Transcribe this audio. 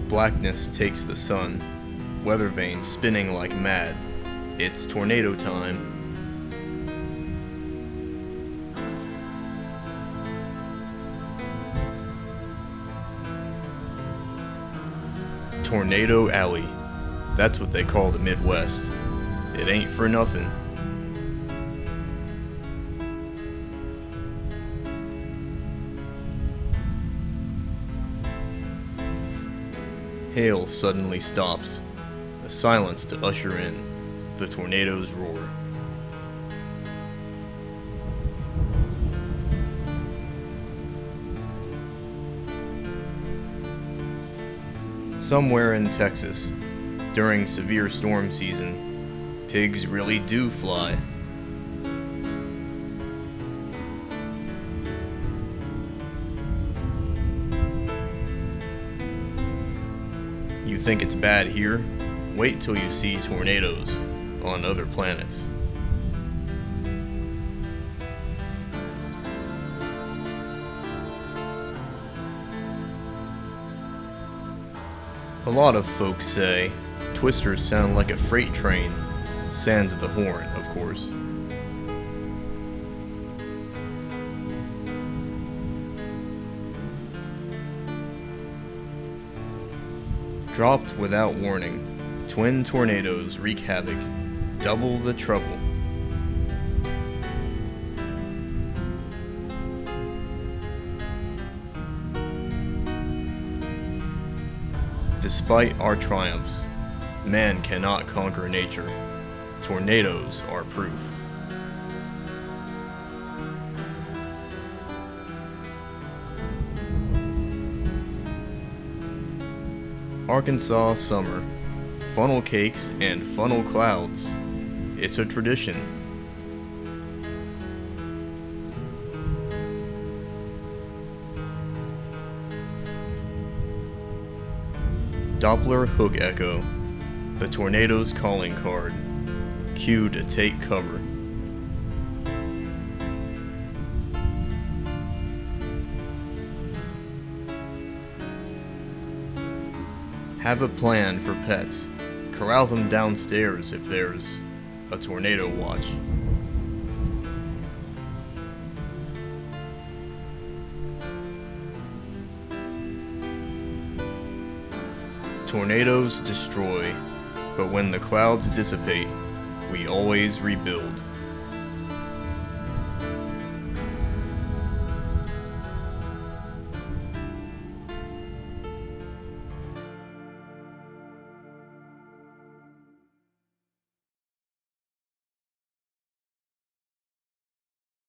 Blackness takes the sun, weather vanes spinning like mad. It's tornado time. Tornado Alley. That's what they call the Midwest. It ain't for nothing. Hail suddenly stops, a silence to usher in the tornado's roar. Somewhere in Texas, during severe storm season, pigs really do fly. You think it's bad here? Wait till you see tornadoes on other planets. A lot of folks say twisters sound like a freight train, sans the horn, of course. Dropped without warning, twin tornadoes wreak havoc, double the trouble. Despite our triumphs, man cannot conquer nature. Tornadoes are proof. Arkansas summer, funnel cakes and funnel clouds. It's a tradition. Doppler hook echo, the tornado's calling card. Cue to take cover. Have a plan for pets. Corral them downstairs if there's a tornado watch. Tornadoes destroy, but when the clouds dissipate, we always rebuild.